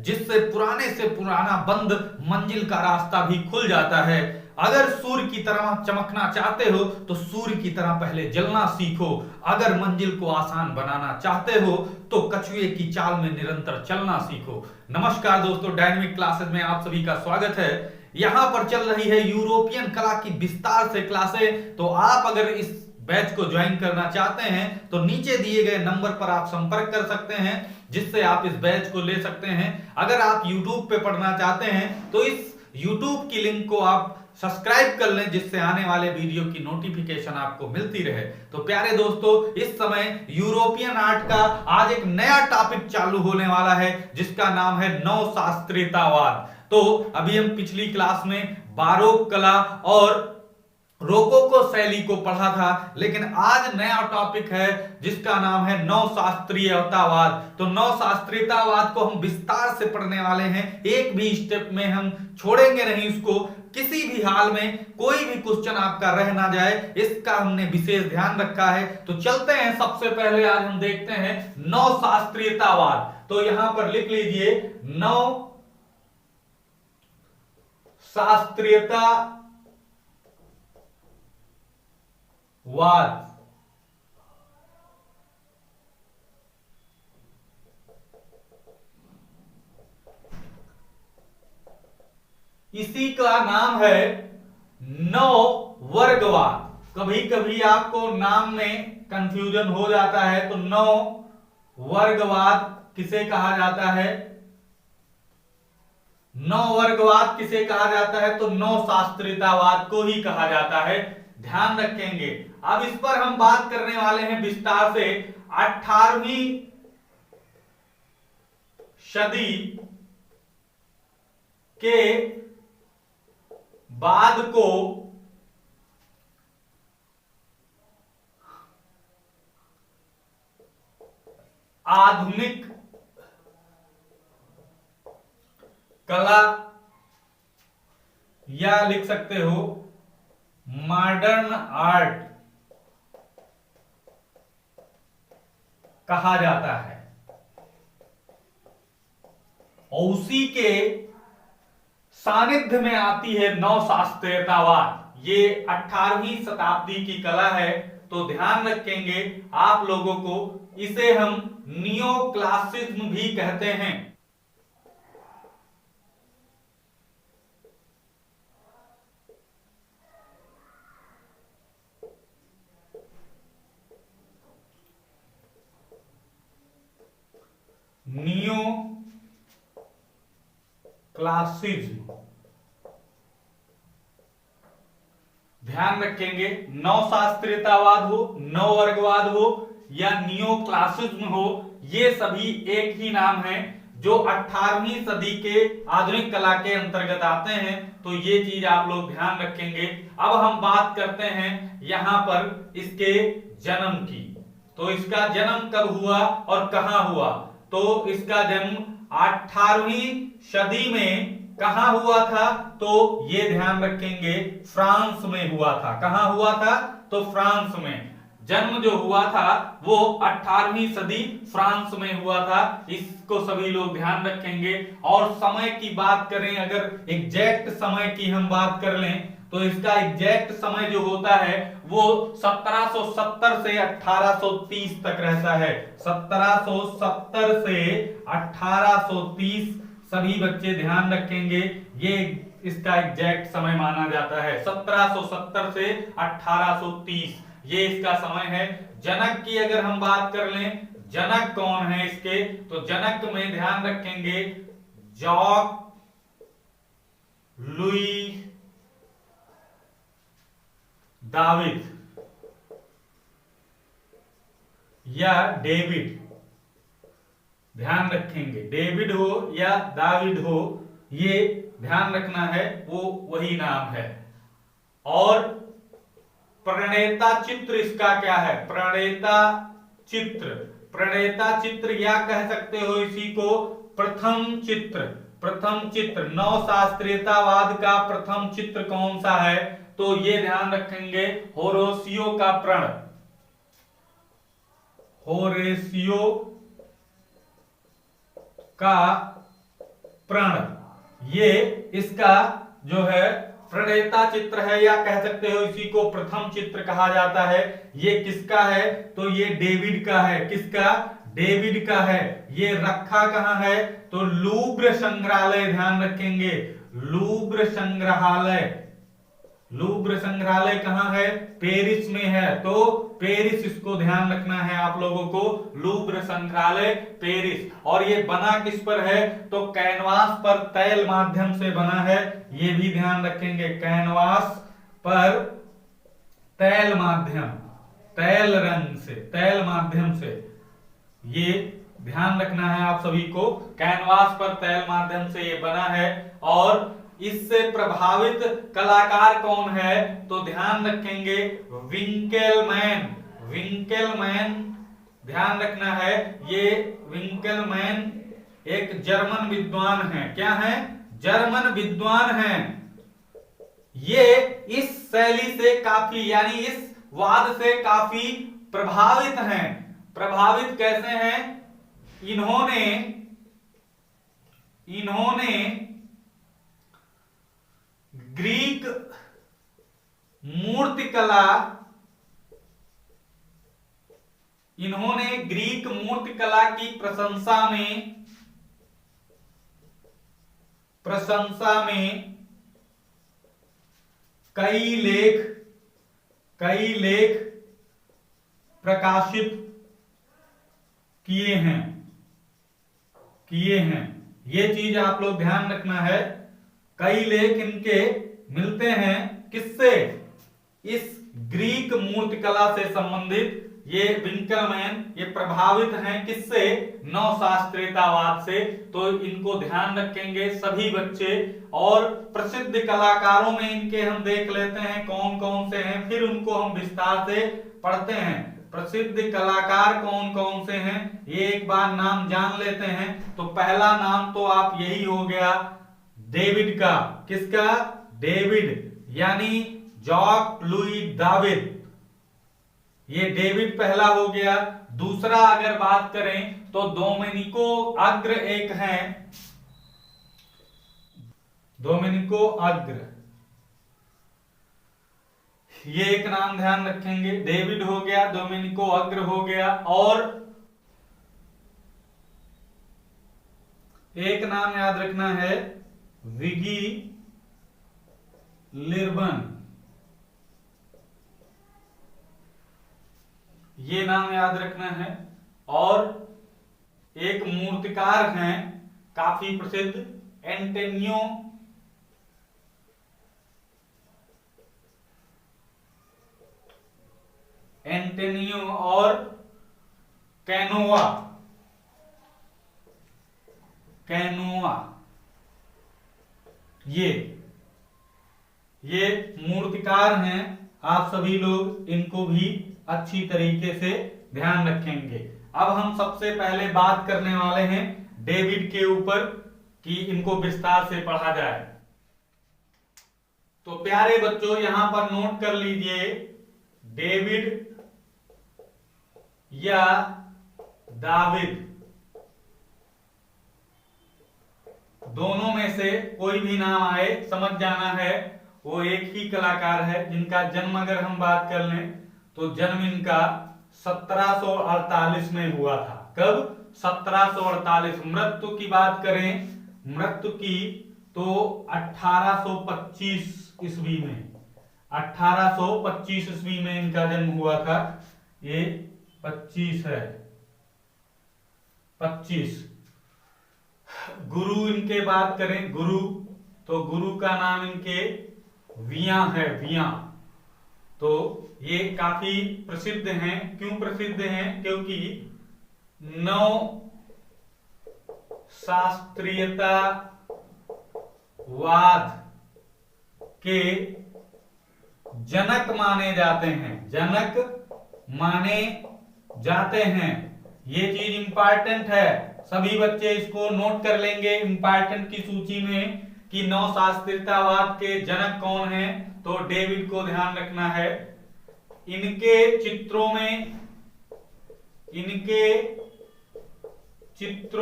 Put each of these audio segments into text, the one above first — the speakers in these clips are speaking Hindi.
जिससे पुराने से पुराना बंद मंजिल का रास्ता भी खुल जाता है। अगर सूर्य की तरह चमकना चाहते हो तो सूर्य की तरह पहले जलना सीखो। अगर मंजिल को आसान बनाना चाहते हो तो कछुए की चाल में निरंतर चलना सीखो। नमस्कार दोस्तों, डायनेमिक क्लासेस में आप सभी का स्वागत है। यहां पर चल रही है यूरोपियन कला की विस्तार से क्लासें। तो आप अगर इस बैच को ज्वाइन करना चाहते हैं तो नीचे दिए गए नंबर पर आप संपर्क कर सकते हैं, जिससे आप इस बैच को ले सकते हैं। अगर आप YouTube पे पढ़ना चाहते हैं तो इस YouTube की लिंक को आप सब्सक्राइब कर लें, जिससे आने वाले वीडियो की नोटिफिकेशन आपको मिलती रहे। तो प्यारे दोस्तों, इस समय यूरोपियन आर्ट का आज एक नया टॉपिक चालू होने वाला है, जिसका नाम है नवशास्त्रीयतावाद। तो अभी हम पिछली क्लास में बारोक कला और रोकोको शैली को पढ़ा था, लेकिन आज नया टॉपिक है जिसका नाम है नवशास्त्रीयतावाद। तो नवशास्त्रीयतावाद को हम विस्तार से पढ़ने वाले हैं, एक भी स्टेप में हम छोड़ेंगे नहीं उसको। किसी भी हाल में कोई भी क्वेश्चन आपका रह ना जाए, इसका हमने विशेष ध्यान रखा है। तो चलते हैं, सबसे पहले आज हम देखते हैं नवशास्त्रीयतावाद। तो यहां पर लिख लीजिए नवशास्त्रीयतावाद। इसी का नाम है नववर्गवाद। कभी कभी आपको नाम में कंफ्यूजन हो जाता है। तो नववर्गवाद किसे कहा जाता है? नववर्गवाद किसे कहा जाता है? तो नवशास्त्रीयतावाद को ही कहा जाता है, ध्यान रखेंगे। अब इस पर हम बात करने वाले हैं विस्तार से। 18वीं सदी के बाद को आधुनिक कला या लिख सकते हो मॉडर्न आर्ट कहा जाता है। और उसी के सानिध्य में आती है नवशास्त्रीयतावाद। ये 18वीं शताब्दी की कला है, तो ध्यान रखेंगे आप लोगों को। इसे हम नियो क्लासिज्म भी कहते हैं। नियो क्लासिज्म, ध्यान रखेंगे। नवशास्त्रीयतावाद हो, नववर्गवाद हो या नियो क्लासिज्म हो, ये सभी एक ही नाम है जो 18वीं सदी के आधुनिक कला के अंतर्गत आते हैं। तो ये चीज आप लोग ध्यान रखेंगे। अब हम बात करते हैं यहां पर इसके जन्म की। तो इसका जन्म कब हुआ और कहां हुआ? तो इसका जन्म 18वीं सदी में कहां हुआ था? तो ये ध्यान रखेंगे, फ्रांस में हुआ था। कहां हुआ था? तो फ्रांस में। जन्म जो हुआ था वो 18वीं सदी फ्रांस में हुआ था। इसको सभी लोग ध्यान रखेंगे। और समय की बात करें, अगर एग्जैक्ट समय की हम बात कर लें, तो इसका एग्जैक्ट समय जो होता है वो 1770 से 1830 तक रहता है। 1770 से 1830, सभी बच्चे ध्यान रखेंगे, ये इसका एग्जैक्ट समय माना जाता है। 1770 से 1830 ये इसका समय है। जनक की अगर हम बात कर लें, जनक कौन है इसके? तो जनक में ध्यान रखेंगे जॉक लुई दाविद या डेविड, ध्यान रखेंगे। डेविड हो या दाविद हो, ये ध्यान रखना है, वो वही नाम है। और प्रणेता चित्र इसका क्या है? प्रणेता चित्र, प्रणेता चित्र या कह सकते हो इसी को प्रथम चित्र। प्रथम चित्र, नवशास्त्रीयतावाद का प्रथम चित्र कौन सा है? तो ये ध्यान रखेंगे होरेसियो का प्रण। होरेसियो का प्रण, ये इसका जो है प्रणेता चित्र है, या कह सकते हो इसी को प्रथम चित्र कहा जाता है। ये किसका है? तो ये डेविड का है। किसका? डेविड का है। ये रखा कहां है? तो लूव्र संग्रहालय, ध्यान रखेंगे, लूव्र संग्रहालय। लूव्र संग्रहालय कहां है? पेरिस में है। तो पेरिस, इसको ध्यान रखना है आप लोगों को, लूव्र संग्रहालय पेरिस। और ये बना किस पर है? तो कैनवास पर तैल माध्यम से बना है। ये भी ध्यान रखेंगे, कैनवास पर तैल माध्यम, तैल रंग से, तैल माध्यम से, ये ध्यान रखना है आप सभी को, कैनवास पर तैल माध्यम से ये बना है। और इससे प्रभावित कलाकार कौन है? तो ध्यान रखेंगे विंकेलमैन। विंकेलमैन ध्यान रखना है, ये विंकेलमैन एक जर्मन विद्वान है। क्या है? जर्मन विद्वान है। ये इस शैली से काफी, यानी इस वाद से काफी प्रभावित हैं। प्रभावित कैसे हैं? इन्होंने ग्रीक मूर्तिकला, इन्होंने ग्रीक मूर्तिकला की प्रशंसा में कई लेख प्रकाशित किए हैं। ये चीज आप लोग ध्यान रखना है। कई लेख इनके मिलते हैं, किससे? इस ग्रीक मूर्तिकला से संबंधित। ये विंकेलमैन ये प्रभावित हैं किससे? नवशास्त्रीयतावाद से। तो इनको ध्यान रखेंगे सभी बच्चे। और प्रसिद्ध कलाकारों में इनके हम देख लेते हैं कौन कौन से हैं, फिर उनको हम विस्तार से पढ़ते हैं। प्रसिद्ध कलाकार कौन कौन से हैं ये एक बार नाम जान लेते हैं। तो पहला नाम तो आप यही हो गया डेविड का। किसका? डेविड, यानी जॉक लुई दाविद। ये डेविड पहला हो गया। दूसरा अगर बात करें तो डोमेनिको अग्र एक हैं, डोमेनिको अग्र, ये एक नाम ध्यान रखेंगे। डेविड हो गया, डोमेनिको अग्र हो गया, और एक नाम याद रखना है विगी लिर्बन, ये नाम याद रखना है। और एक मूर्तिकार हैं काफी प्रसिद्ध, एंटेनियो और कैनोवा, ये मूर्तिकार हैं। आप सभी लोग इनको भी अच्छी तरीके से ध्यान रखेंगे। अब हम सबसे पहले बात करने वाले हैं डेविड के ऊपर कि इनको विस्तार से पढ़ा जाए। तो प्यारे बच्चों यहां पर नोट कर लीजिए, डेविड या दाविद, दोनों में से कोई भी नाम आए समझ जाना है वो एक ही कलाकार है। जिनका जन्म अगर हम बात कर लें तो जन्म इनका 1748 में हुआ था। कब? 1748। मृत्यु की बात करें, मृत्यु की, तो 1825 ईस्वी में, 1825 ईस्वी में इनका जन्म हुआ था। ये 25 है, 25। गुरु इनके बात करें, गुरु, तो गुरु का नाम इनके विया है, विया। तो ये काफी प्रसिद्ध हैं। क्यों प्रसिद्ध हैं? क्योंकि नव शास्त्रीयतावाद के जनक माने जाते हैं, जनक माने जाते हैं। ये चीज इंपॉर्टेंट है, सभी बच्चे इसको नोट कर लेंगे इंपॉर्टेंट की सूची में कि नवशास्त्रीयतावाद के जनक कौन हैं। तो डेविड को ध्यान रखना है। इनके चित्रों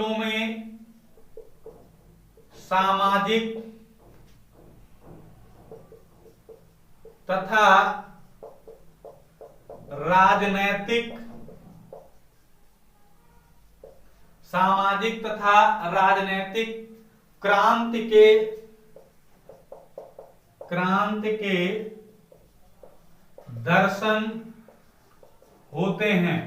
में सामाजिक तथा राजनैतिक क्रांति के दर्शन होते हैं।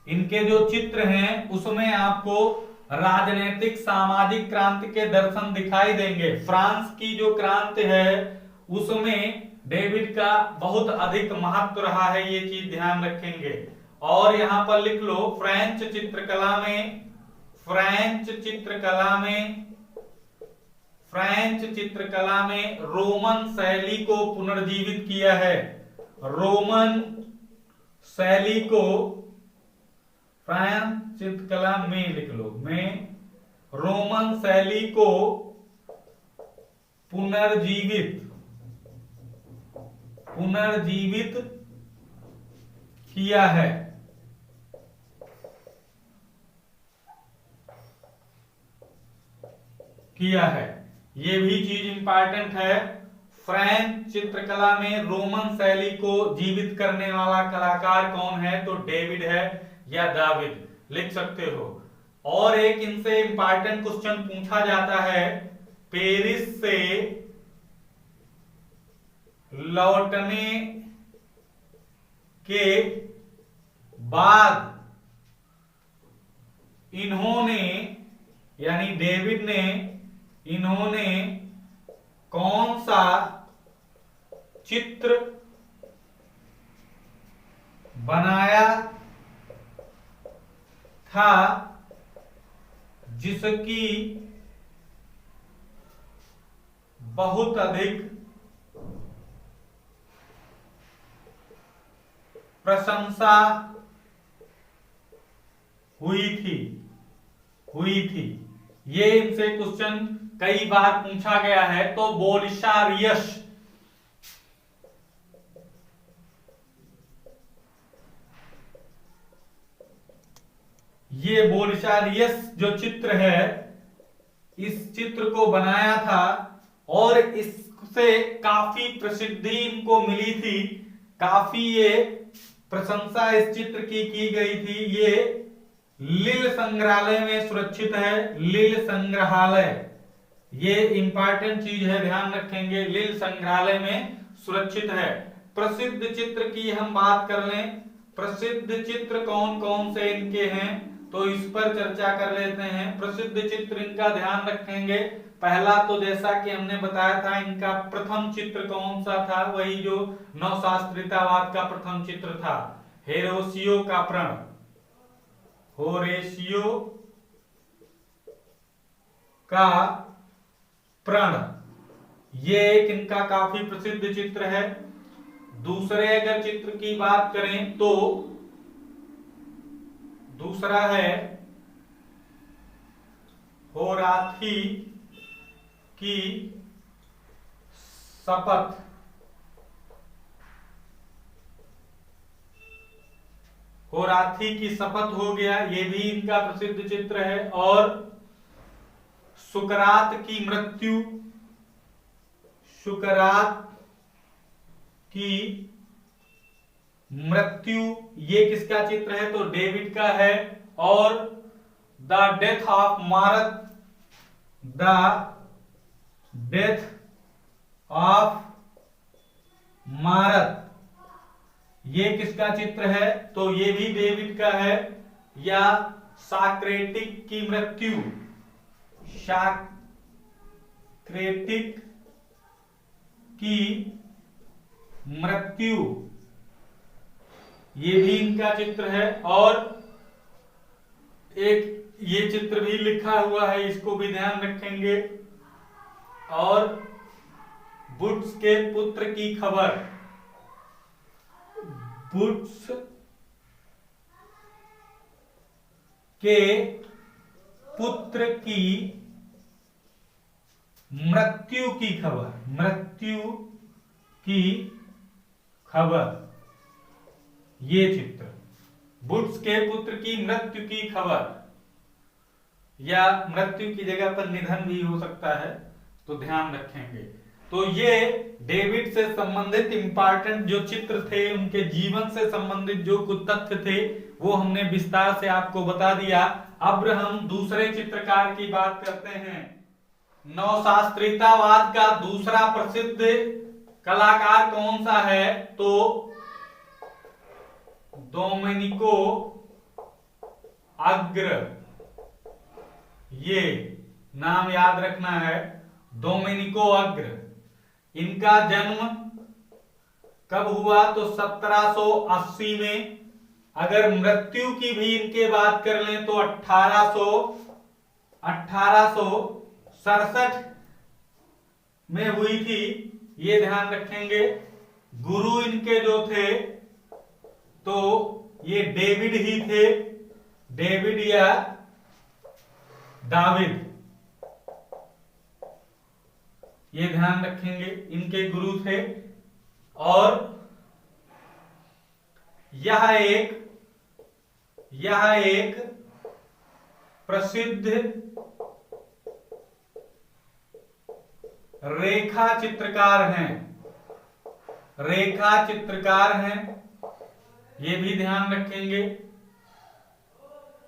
इनके जो चित्र हैं उसमें आपको राजनीतिक सामाजिक क्रांति के दर्शन दिखाई देंगे। फ्रांस की जो क्रांति है उसमें डेविड का बहुत अधिक महत्व रहा है, ये चीज ध्यान रखेंगे। और यहां पर लिख लो, फ्रेंच चित्रकला में रोमन शैली को पुनर्जीवित किया है। रोमन शैली को फ्रेंच चित्रकला में लिख लो, में रोमन शैली को पुनर्जीवित किया है। ये भी चीज इंपॉर्टेंट है। फ्रेंच चित्रकला में रोमन शैली को जीवित करने वाला कलाकार कौन है? तो डेविड है या दाविद, लिख सकते हो। और एक इनसे इंपॉर्टेंट क्वेश्चन पूछा जाता है, पेरिस से लौटने के बाद इन्होंने, यानी डेविड ने, इन्होंने कौन सा चित्र बनाया था जिसकी बहुत अधिक प्रशंसा हुई थी। ये इनसे क्वेश्चन कई बार पूछा गया है। तो बोलिशारियस, ये बोलिशारियस जो चित्र है, इस चित्र को बनाया था और इससे काफी प्रसिद्धि इनको मिली थी, काफी ये प्रशंसा इस चित्र की गई थी। ये लील संग्रहालय में सुरक्षित है। लील संग्रहालय, ये इंपॉर्टेंट चीज है, ध्यान रखेंगे। लील संग्रहालय में सुरक्षित है। प्रसिद्ध चित्र की हम बात कर लें, प्रसिद्ध चित्र कौन कौन से इनके हैं, तो इस पर चर्चा कर लेते हैं। प्रसिद्ध चित्र इनका ध्यान रखेंगे। पहला तो जैसा कि हमने बताया था, इनका प्रथम चित्र कौन सा था? वही जो नवशास्त्रीयतावाद का प्रथम चित्र था, होरेशियो का प्रण, होरेशियो का प्रण, ये एक इनका काफी प्रसिद्ध चित्र है। दूसरे अगर चित्र की बात करें तो दूसरा है होराथी की शपथ। होराथी की शपथ हो गया, ये भी इनका प्रसिद्ध चित्र है। और सुकरात की मृत्यु, सुकरात की मृत्यु, ये किसका चित्र है? तो डेविड का है। और the death of Marat, the death of Marat, ये किसका चित्र है? तो ये भी डेविड का है। या साक्रेटिक की मृत्यु, साक्रेटिक की मृत्यु, ये भी इनका चित्र है। और एक ये चित्र भी लिखा हुआ है, इसको भी ध्यान रखेंगे। और बुट्स के पुत्र की खबर, बुट्स के पुत्र की मृत्यु की खबर, मृत्यु की खबर, ये चित्र, बुट्स के पुत्र की मृत्यु की खबर, या मृत्यु की जगह पर निधन भी हो सकता है, तो ध्यान रखेंगे। तो ये डेविड से संबंधित इंपॉर्टेंट जो चित्र थे, उनके जीवन से संबंधित जो कुछ तथ्य थे वो हमने विस्तार से आपको बता दिया। अब हम दूसरे चित्रकार की बात करते हैं। नवशास्त्रीयतावाद का दूसरा प्रसिद्ध कलाकार कौन सा है? तो डोमेनिको अग्र, ये नाम याद रखना है, डोमेनिको अग्र। इनका जन्म कब हुआ? तो 1780 में। अगर मृत्यु की भी इनके बात कर लें तो 1867 में हुई थी, ये ध्यान रखेंगे। गुरु इनके जो थे तो ये डेविड ही थे, डेविड या दाविद, ये ध्यान रखेंगे, इनके गुरु थे। और यह एक प्रसिद्ध रेखा चित्रकार हैं, रेखा चित्रकार हैं, ये भी ध्यान रखेंगे।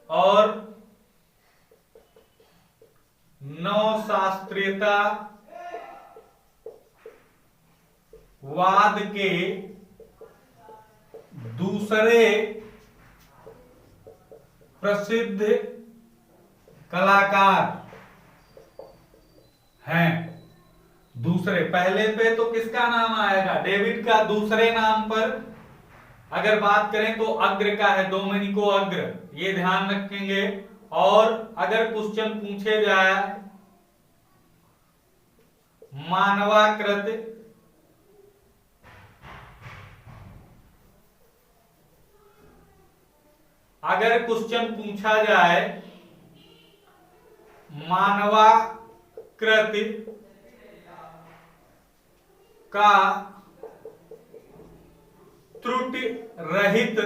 और नवशास्त्रीयता वाद के दूसरे प्रसिद्ध कलाकार हैं। दूसरे, पहले पे तो किसका नाम आएगा? डेविड का। दूसरे नाम पर अगर बात करें तो अग्र का है, डोमेनिको अग्र, ये ध्यान रखेंगे। और अगर क्वेश्चन पूछे जाए मानवाकृत अगर क्वेश्चन पूछा जाए मानवाकृत का त्रुटि रहित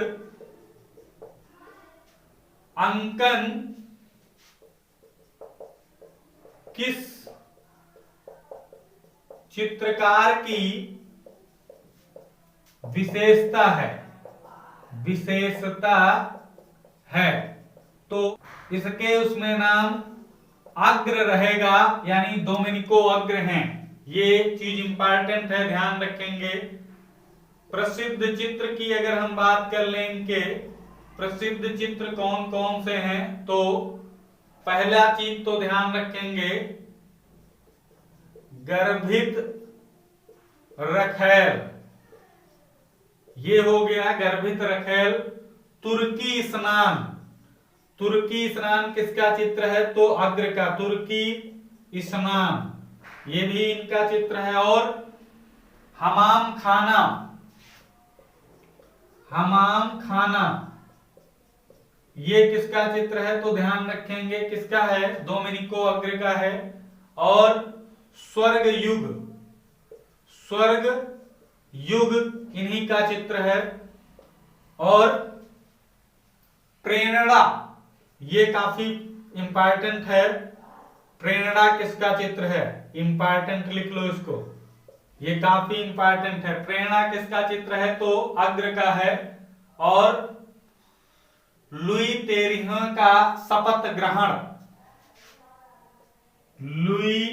अंकन किस चित्रकार की विशेषता है? विशेषता है, तो इसके उसमें नाम अग्र रहेगा, यानी डोमेनिको अग्र हैं। ये चीज इंपॉर्टेंट है, ध्यान रखेंगे। प्रसिद्ध चित्र की अगर हम बात कर लें, इनके प्रसिद्ध चित्र कौन कौन से हैं, तो पहला चीज तो ध्यान रखेंगे, गर्भित रखैल, ये हो गया गर्भित रखैल। तुर्की स्नान, तुर्की स्नान किसका चित्र है? तो अग्र का, तुर्की स्नान, ये भी इनका चित्र है। और हमाम खाना, हमाम खाना, ये किसका चित्र है? तो ध्यान रखेंगे किसका है? डोमेनिको अग्र का है। और स्वर्ग युग, स्वर्ग युग इन्हीं का चित्र है। और प्रेरणा, ये काफी इंपॉर्टेंट है, प्रेरणा किसका चित्र है? इंपॉर्टेंट लिख लो इसको, ये काफी इंपॉर्टेंट है। प्रेरणा किसका चित्र है? तो अग्र का है। और लुई 13 का शपथ ग्रहण, लुई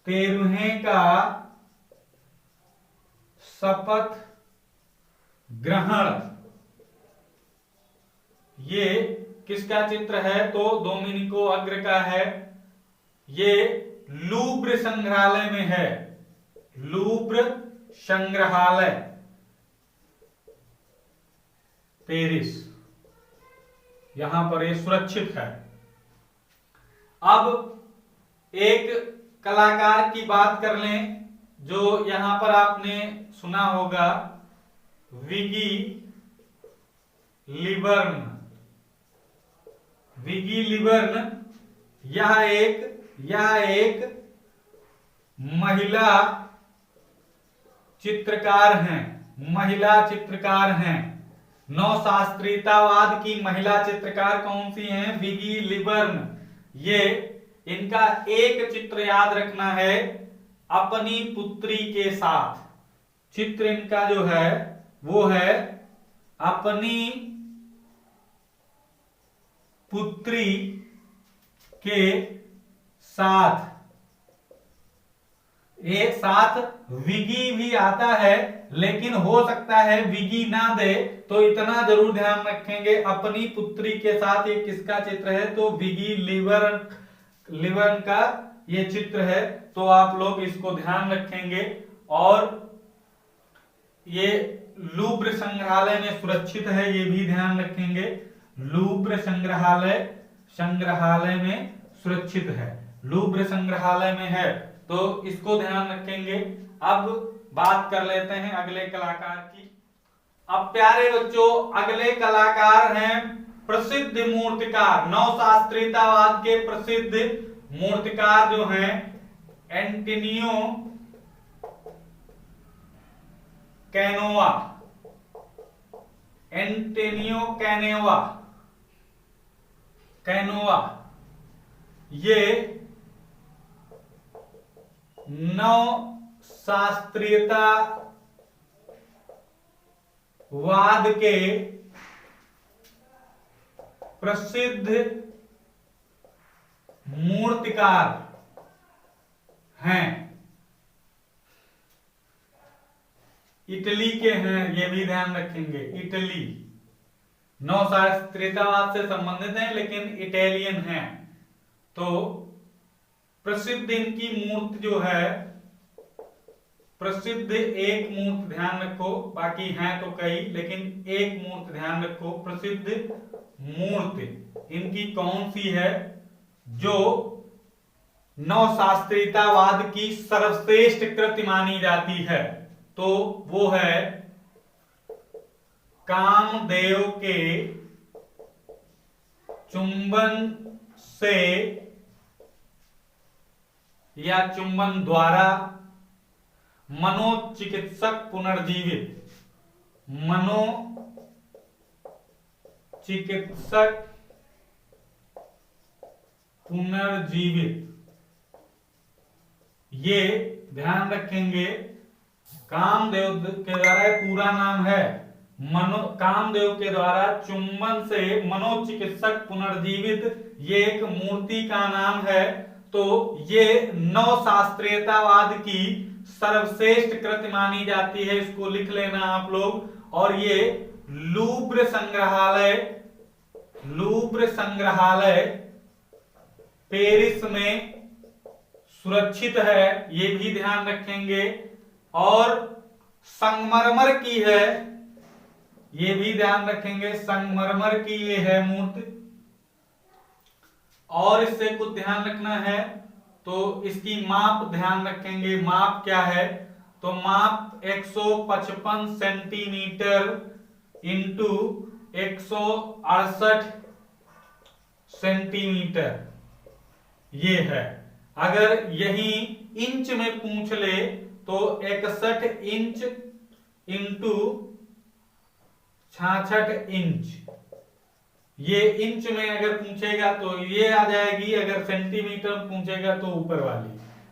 13 का शपथ ग्रहण, ये किसका चित्र है? तो डोमेनिको अग्र का है। ये लूव्र संग्रहालय में है, लूव्र संग्रहालय पेरिस, यहां पर ये सुरक्षित है। अब एक कलाकार की बात कर लें जो यहां पर आपने सुना होगा, विगी लिबर्न, विगी लिबर्न, यह एक महिला चित्रकार हैं, महिला चित्रकार हैं। नवशास्त्रीयतावाद की महिला चित्रकार कौन सी हैं? विगी लिबर्न। ये इनका एक चित्र याद रखना है, अपनी पुत्री के साथ। चित्र इनका जो है वो है अपनी पुत्री के साथ। एक साथ विगी भी आता है, लेकिन हो सकता है विगी ना दे, तो इतना जरूर ध्यान रखेंगे अपनी पुत्री के साथ। ये किसका चित्र है? तो विगी लिबर्न का ये चित्र है, तो आप लोग इसको ध्यान रखेंगे। और ये लूव्र संग्रहालय में सुरक्षित है, ये भी ध्यान रखेंगे। लूव्र संग्रहालय में सुरक्षित है, लूव्र संग्रहालय में है, तो इसको ध्यान रखेंगे। अब बात कर लेते हैं अगले कलाकार की। अब प्यारे बच्चों, अगले कलाकार हैं प्रसिद्ध मूर्तिकार, नवशास्त्रीयतावाद के प्रसिद्ध मूर्तिकार जो हैं एंटोनियो कैनोवा। एंटोनियो कैनोवा ये नवशास्त्रीयतावाद के प्रसिद्ध मूर्तिकार हैं। इटली के हैं, ये भी ध्यान रखेंगे। इटली नवशास्त्रीयतावाद से संबंधित हैं, लेकिन इटालियन हैं। तो प्रसिद्ध इनकी मूर्ति जो है, प्रसिद्ध एक मूर्ति ध्यान रखो, बाकी हैं तो कई, लेकिन एक मूर्ति ध्यान रखो। प्रसिद्ध मूर्ति इनकी कौन सी है जो नवशास्त्रीयतावाद की सर्वश्रेष्ठ कृति मानी जाती है? तो वो है कामदेव के चुंबन से या चुंबन द्वारा मनोचिकित्सक पुनर्जीवित। ये ध्यान रखेंगे, कामदेव के द्वारा, पूरा नाम है कामदेव के द्वारा चुंबन से मनोचिकित्सक पुनर्जीवित, ये एक मूर्ति का नाम है। तो ये नवशास्त्रीयतावाद की सर्वश्रेष्ठ कृति मानी जाती है, इसको लिख लेना आप लोग। और ये लूव्र संग्रहालय पेरिस में सुरक्षित है, ये भी ध्यान रखेंगे। और संगमरमर की है, ये भी ध्यान रखेंगे, संगमरमर की ये है मूर्ति। और इससे कुछ ध्यान रखना है, तो इसकी माप ध्यान रखेंगे। माप क्या है? तो माप 155 सेंटीमीटर इंटू 168 सेंटीमीटर ये है। अगर यही इंच में पूछ ले तो 61 इंच इंटू 66 इंच, ये इंच में अगर पूछेगा तो ये आ जाएगी, अगर सेंटीमीटर पूछेगा तो ऊपर वाली।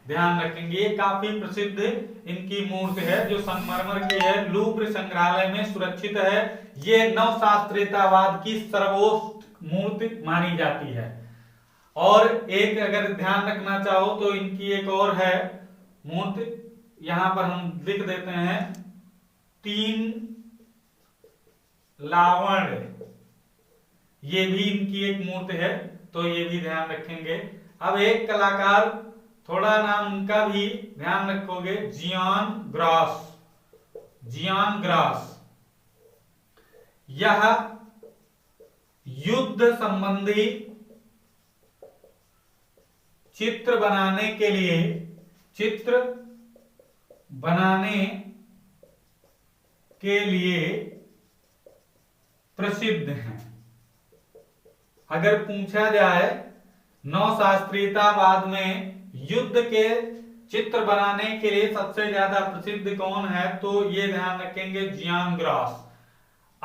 ध्यान रखेंगे, ये काफी प्रसिद्ध इनकी मूर्ति है जो संगमरमर की है, लूव्र संग्रहालय में सुरक्षित है। ये नवशास्त्रीयतावाद की सर्वोच्च मूर्ति मानी जाती है। और एक अगर ध्यान रखना चाहो तो इनकी एक और है मूर्ति, यहां पर हम लिख देते हैं 3 लावण्य, ये भी इनकी एक मूर्ति है, तो ये भी ध्यान रखेंगे। अब एक कलाकार, थोड़ा नाम उनका भी ध्यान रखोगे, जियान ग्रास। यह युद्ध संबंधी चित्र बनाने के लिए प्रसिद्ध हैं। अगर पूछा जाए नवशास्त्रीयतावाद में युद्ध के चित्र बनाने के लिए सबसे ज्यादा प्रसिद्ध कौन है, तो ये ध्यान रखेंगे जियान ग्रास।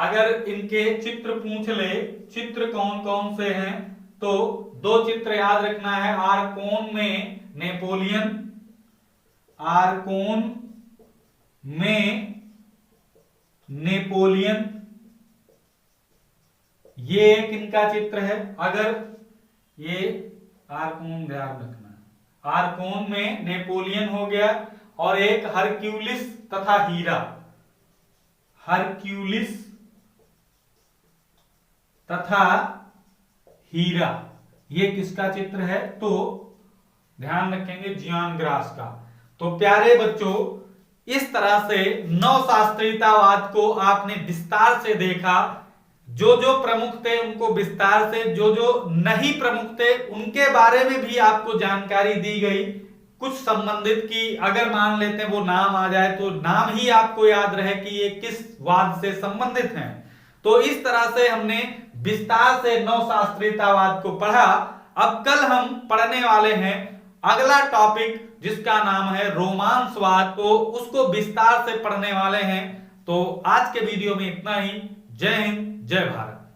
अगर इनके चित्र पूछ ले, चित्र कौन कौन से हैं, तो दो चित्र याद रखना है। आरकोन में नेपोलियन, आरकोन में नेपोलियन, ये एक इनका चित्र है। अगर ये आरकोन ध्यान रखना, आरकोन में नेपोलियन हो गया, और एक हरक्यूलिस तथा हीरा, हरक्यूलिस तथा हीरा, ये किसका चित्र है, तो ध्यान रखेंगे जियान ग्रास का। तो प्यारे बच्चों, इस तरह से नवशास्त्रीयतावाद को आपने विस्तार से देखा। जो जो प्रमुख थे उनको विस्तार से, जो जो नहीं प्रमुख थे उनके बारे में भी आपको जानकारी दी गई। कुछ संबंधित की अगर मान लेते हैं वो नाम आ जाए तो नाम ही आपको याद रहे कि ये किस वाद से संबंधित हैं। तो इस तरह से हमने विस्तार से नवशास्त्रीयतावाद को पढ़ा। अब कल हम पढ़ने वाले हैं अगला टॉपिक जिसका नाम है रोमांसवाद, तो उसको विस्तार से पढ़ने वाले हैं। तो आज के वीडियो में इतना ही। जय हिंद, जय भारत।